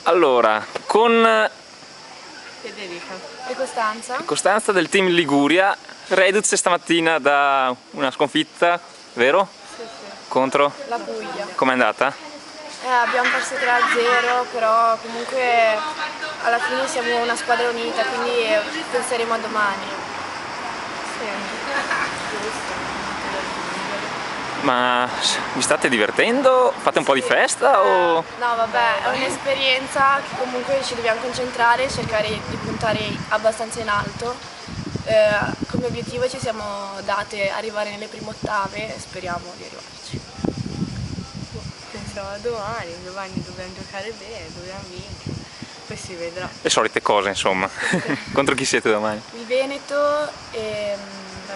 Allora, con Federica. E Costanza? Costanza del team Liguria, reduce stamattina da una sconfitta, vero? Sì, sì. Contro? La Puglia. Com'è andata? Abbiamo perso 3-0, però comunque alla fine siamo una squadra unita, quindi penseremo a domani. Sì, giusto. Ma vi state divertendo? Fate un po' di festa o... No, vabbè, è un'esperienza che comunque ci dobbiamo concentrare e cercare di puntare abbastanza in alto. Come obiettivo ci siamo date arrivare nelle prime ottave e speriamo di arrivarci. Pensiamo a domani dobbiamo giocare bene, dobbiamo vincere, poi si vedrà. Le solite cose, insomma. Contro chi siete domani? Il Veneto e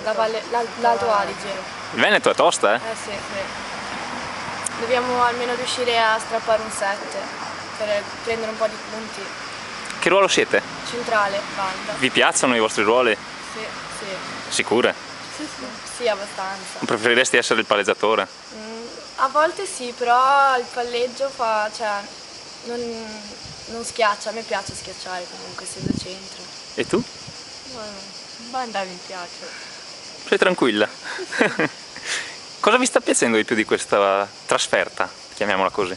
l'Alto Adige. Il Veneto è tosta, eh? Sì, sì. Dobbiamo almeno riuscire a strappare un 7 per prendere un po' di punti. Che ruolo siete? Centrale, banda. Vi piacciono i vostri ruoli? Sì, sì. Sicure? Sì, abbastanza. Preferiresti essere il palleggiatore? A volte sì, però il palleggio fa, cioè, non schiaccia, a me piace schiacciare comunque, essendo centro. E tu? Banda mi piace. Sei tranquilla? Cosa vi sta piacendo di più di questa trasferta, chiamiamola così?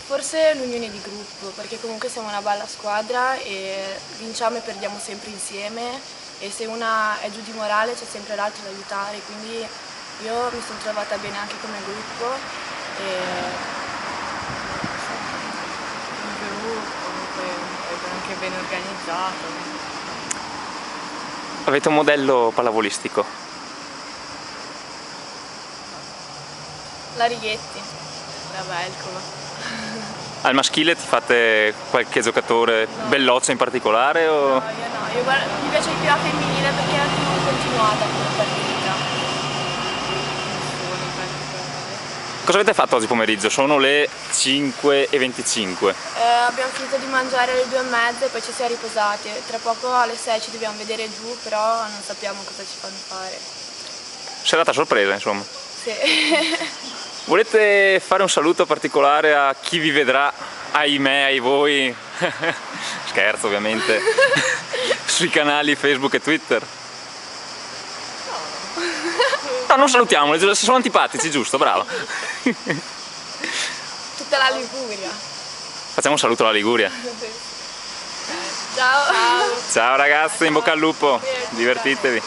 Forse l'unione di gruppo, perché comunque siamo una bella squadra e vinciamo e perdiamo sempre insieme e se una è giù di morale c'è sempre l'altro da aiutare, quindi io mi sono trovata bene anche come gruppo e In più comunque è anche ben organizzato. Avete un modello pallavolistico? la Righetti. La Velcova. Al maschile ti fate qualche giocatore veloce in particolare? O... No, io no, mi piace di più la femminile perché è più continuata come partita. Nessuno in particolare. Cosa avete fatto oggi pomeriggio? Sono le 5:25. Abbiamo finito di mangiare alle 2:30 e poi ci siamo riposati. Tra poco alle 6 ci dobbiamo vedere giù, però non sappiamo cosa ci fanno fare. Serata sorpresa, insomma. Sì. Volete fare un saluto particolare a chi vi vedrà, ahimè, ai voi, scherzo ovviamente, sui canali Facebook e Twitter? No, non salutiamoli, sono antipatici, giusto, bravo. Tutta la Liguria. Facciamo un saluto alla Liguria. Ciao. Ciao ragazzi, in bocca al lupo, divertitevi.